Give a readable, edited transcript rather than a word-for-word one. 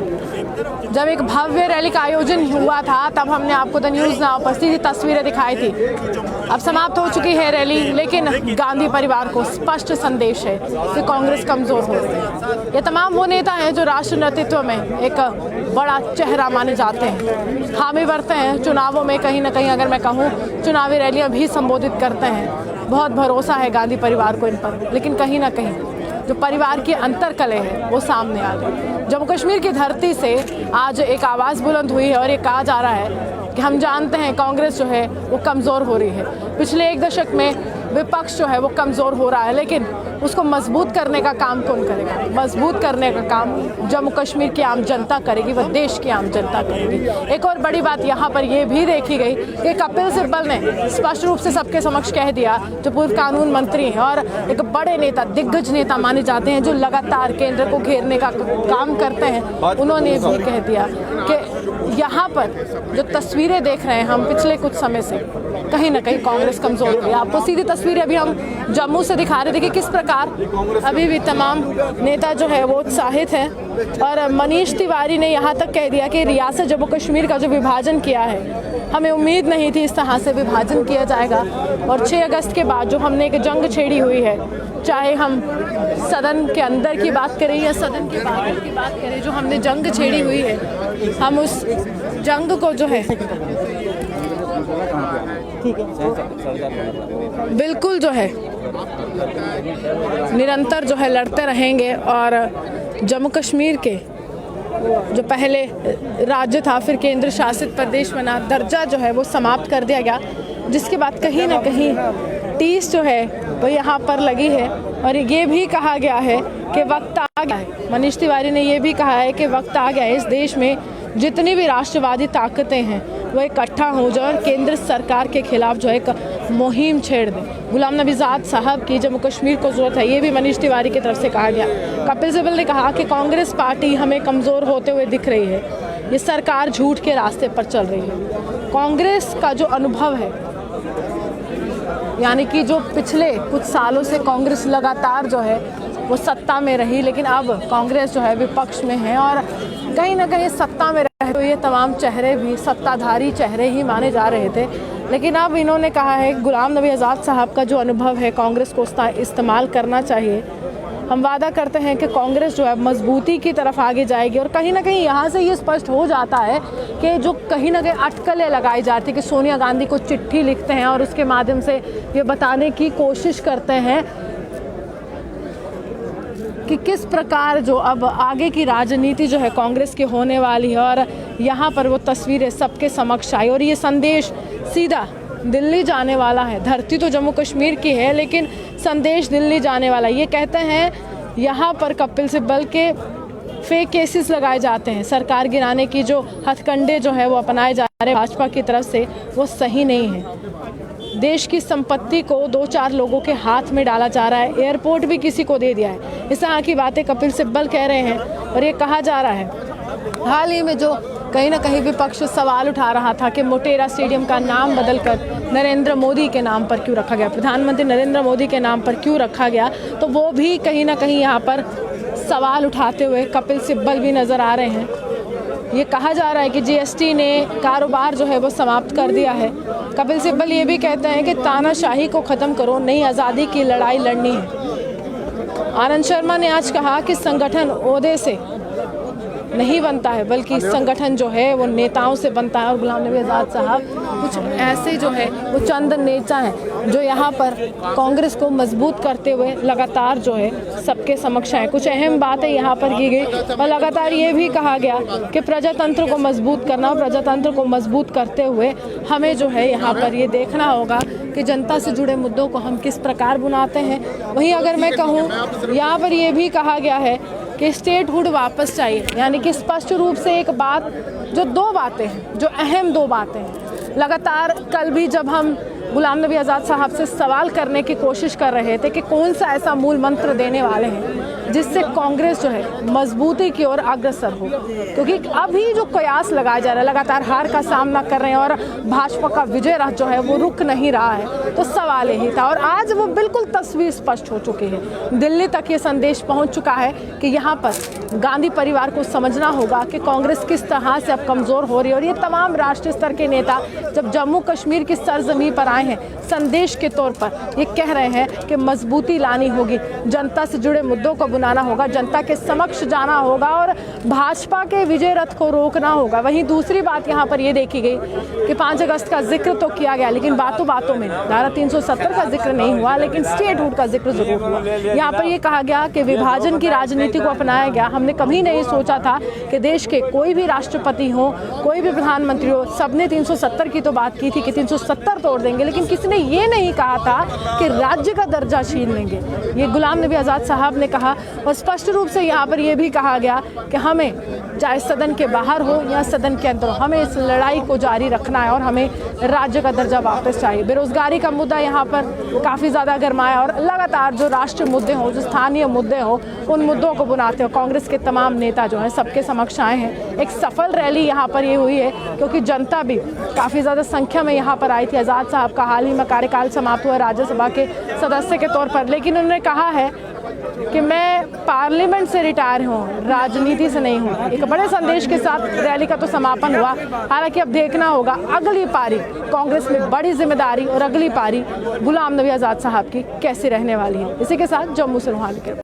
जब एक भव्य रैली का आयोजन हुआ था तब हमने आपको द न्यूज़ नाउ पर सीधी तस्वीरें दिखाई थी। अब समाप्त हो चुकी है रैली, लेकिन गांधी परिवार को स्पष्ट संदेश है कि कांग्रेस कमज़ोर हो रही है। ये तमाम वो नेता हैं जो राष्ट्रीय नेतृत्व में एक बड़ा चेहरा माने जाते हैं, हामी भरते हैं चुनावों में, कहीं ना कहीं अगर मैं कहूँ चुनावी रैलियाँ भी संबोधित करते हैं। बहुत भरोसा है गांधी परिवार को इन पर, लेकिन कहीं ना कहीं जो परिवार की अंतरकलह है वो सामने आ गई। जम्मू कश्मीर की धरती से आज एक आवाज़ बुलंद हुई है और ये कहा जा रहा है कि हम जानते हैं कांग्रेस जो है वो कमज़ोर हो रही है। पिछले एक दशक में विपक्ष जो है वो कमज़ोर हो रहा है, लेकिन उसको मजबूत करने का काम कौन करेगा? मजबूत करने का काम जम्मू कश्मीर की आम जनता करेगी, वह देश की आम जनता करेगी। एक और बड़ी बात यहाँ पर यह भी देखी गई कि कपिल सिब्बल ने स्पष्ट रूप से सबके समक्ष कह दिया, जो पूर्व कानून मंत्री हैं और एक बड़े नेता, दिग्गज नेता माने जाते हैं, जो लगातार केंद्र को घेरने का काम करते हैं, उन्होंने भी कह दिया कि यहाँ पर जो तस्वीरें देख रहे हैं हम पिछले कुछ समय से, कहीं ना कहीं कांग्रेस कमज़ोर हो रही है। आपको सीधी तस्वीरें अभी हम जम्मू से दिखा रहे थे कि किस प्रकार अभी भी तमाम नेता जो है वो उत्साहित हैं। और मनीष तिवारी ने यहाँ तक कह दिया कि रियासत जम्मू कश्मीर का जो विभाजन किया है, हमें उम्मीद नहीं थी इस तरह से विभाजन किया जाएगा। और 6 अगस्त के बाद जो हमने एक जंग छेड़ी हुई है, चाहे हम सदन के अंदर की बात करें या सदन के बाहर की बात करें, जो हमने जंग छेड़ी हुई है, हम उस जंग को जो है बिल्कुल जो है निरंतर जो है लड़ते रहेंगे। और जम्मू कश्मीर के जो पहले राज्य था, फिर केंद्र शासित प्रदेश बना, दर्जा जो है वो समाप्त कर दिया गया, जिसके बाद कहीं ना कहीं टीस जो है वो यहाँ पर लगी है। और ये भी कहा गया है कि वक्त आ गया है, मनीष तिवारी ने ये भी कहा है कि वक्त आ गया है इस देश में जितनी भी राष्ट्रवादी ताकतें हैं वो इकट्ठा हो जाए और केंद्र सरकार के खिलाफ जो है एक मुहिम छेड़ दें। गुलाम नबी आज़ाद साहब की जम्मू कश्मीर को ज़रूरत है, ये भी मनीष तिवारी की तरफ से कहा गया। कपिल सिब्बल ने कहा कि कांग्रेस पार्टी हमें कमज़ोर होते हुए दिख रही है, ये सरकार झूठ के रास्ते पर चल रही है। कांग्रेस का जो अनुभव है, यानी कि जो पिछले कुछ सालों से कांग्रेस लगातार जो है वो सत्ता में रही, लेकिन अब कांग्रेस जो है विपक्ष में है और कहीं ना कहीं सत्ता में रहे तो ये तमाम चेहरे भी सत्ताधारी चेहरे ही माने जा रहे थे। लेकिन अब इन्होंने कहा है गुलाम नबी आज़ाद साहब का जो अनुभव है कांग्रेस को उसका इस्तेमाल करना चाहिए। हम वादा करते हैं कि कांग्रेस जो है मजबूती की तरफ आगे जाएगी। और कहीं ना कहीं यहाँ से ये स्पष्ट हो जाता है कि जो कहीं ना कहीं अटकलें लगाई जाती कि सोनिया गांधी को चिट्ठी लिखते हैं और उसके माध्यम से ये बताने की कोशिश करते हैं कि किस प्रकार जो अब आगे की राजनीति जो है कांग्रेस की होने वाली है। और यहाँ पर वो तस्वीरें सबके समक्ष आई और ये संदेश सीधा दिल्ली जाने वाला है। धरती तो जम्मू कश्मीर की है, लेकिन संदेश दिल्ली जाने वाला है। ये कहते हैं यहाँ पर कपिल सिब्बल के फेक केसेस लगाए जाते हैं, सरकार गिराने की जो हथकंडे जो है वो अपनाए जा रहे हैं भाजपा की तरफ से, वो सही नहीं है। देश की संपत्ति को 2-4 लोगों के हाथ में डाला जा रहा है, एयरपोर्ट भी किसी को दे दिया है। इस तरह की बातें कपिल सिब्बल कह रहे हैं और ये कहा जा रहा है। हाल ही में जो कहीं ना कहीं विपक्ष सवाल उठा रहा था कि मोटेरा स्टेडियम का नाम बदलकर नरेंद्र मोदी के नाम पर क्यों रखा गया, प्रधानमंत्री नरेंद्र मोदी के नाम पर क्यों रखा गया, तो वो भी कहीं ना कहीं यहाँ पर सवाल उठाते हुए कपिल सिब्बल भी नज़र आ रहे हैं। ये कहा जा रहा है कि जीएसटी ने कारोबार जो है वो समाप्त कर दिया है। कपिल सिब्बल ये भी कहते हैं कि तानाशाही को ख़त्म करो, नई आज़ादी की लड़ाई लड़नी है। आनंद शर्मा ने आज कहा कि संगठन ओहदे से नहीं बनता है, बल्कि संगठन जो है वो नेताओं से बनता है। और गुलाम नबी आज़ाद साहब कुछ ऐसे जो है वो चंद नेता हैं जो यहाँ पर कांग्रेस को मजबूत करते हुए लगातार जो है सबके समक्ष आए। कुछ अहम बातें यहाँ पर की गई और लगातार ये भी कहा गया कि प्रजातंत्र को मजबूत करना, और प्रजातंत्र को मजबूत करते हुए हमें जो है यहाँ पर ये देखना होगा कि जनता से जुड़े मुद्दों को हम किस प्रकार बुनाते हैं। वहीं अगर मैं कहूँ यहाँ पर ये भी कहा गया है कि स्टेटहुड वापस चाहिए, यानी कि स्पष्ट रूप से एक बात, जो 2 बातें हैं, जो अहम 2 बातें हैं। लगातार कल भी जब हम गुलाम नबी आज़ाद साहब से सवाल करने की कोशिश कर रहे थे कि कौन सा ऐसा मूल मंत्र देने वाले हैं, जिससे कांग्रेस जो है मजबूती की ओर अग्रसर हो, क्योंकि अभी जो कयास लगाया जा रहा है, लगातार हार का सामना कर रहे हैं और भाजपा का विजय रथ जो है वो रुक नहीं रहा है, तो सवाल यही था। और आज वो बिल्कुल तस्वीर स्पष्ट हो चुकी है, दिल्ली तक ये संदेश पहुंच चुका है कि यहाँ पर गांधी परिवार को समझना होगा कि कांग्रेस किस तरह से अब कमजोर हो रही है। और ये तमाम राष्ट्रीय स्तर के नेता जब जम्मू कश्मीर की सरजमीं पर आए हैं, संदेश के तौर पर ये कह रहे हैं कि मजबूती लानी होगी, जनता से जुड़े मुद्दों को बुलाना होगा, जनता के समक्ष जाना होगा और भाजपा के विजय रथ को रोकना होगा। वहीं दूसरी बात यहाँ पर ये देखी गई कि 5 अगस्त का जिक्र तो किया गया, लेकिन बातों बातों में धारा 370 का जिक्र नहीं हुआ, लेकिन स्टेटहुड का जिक्र जरूर हुआ। यहाँ पर ये कहा गया कि विभाजन की राजनीति को अपनाया गया। हमने कभी नहीं सोचा था कि देश के कोई भी राष्ट्रपति हो, कोई भी प्रधानमंत्री हो, सबने 370 की तो बात की थी कि 370 तोड़ देंगे, लेकिन किसी ने ये नहीं कहा था कि राज्य का दर्जा छीन लेंगे। ये गुलाम नबी आज़ाद साहब ने कहा और स्पष्ट रूप से यहाँ पर यह भी कहा गया कि हमें चाहे सदन के बाहर हो या सदन के अंदर हो, हमें इस लड़ाई को जारी रखना है और हमें राज्य का दर्जा वापस चाहिए। बेरोजगारी का मुद्दा यहाँ पर काफ़ी ज़्यादा गर्माया और लगातार जो राष्ट्रीय मुद्दे हों, जो स्थानीय मुद्दे हों, उन मुद्दों को बुनाते हो कांग्रेस के तमाम नेता जो हैं सबके समक्ष आए हैं। एक सफल रैली यहाँ पर ये हुई है, क्योंकि जनता भी काफ़ी ज़्यादा संख्या में यहाँ पर आई थी। आज़ाद साहब का हाल ही में कार्यकाल समाप्त हुआ राज्यसभा के सदस्य के तौर पर, लेकिन उन्होंने कहा है कि मैं पार्लियामेंट से रिटायर हूँ, राजनीति से नहीं हूँ। एक बड़े संदेश के साथ रैली का तो समापन हुआ। हालांकि अब देखना होगा अगली पारी कांग्रेस में बड़ी जिम्मेदारी और अगली पारी गुलाम नबी आज़ाद साहब की कैसी रहने वाली है। इसी के साथ जम्मू से रूहानी के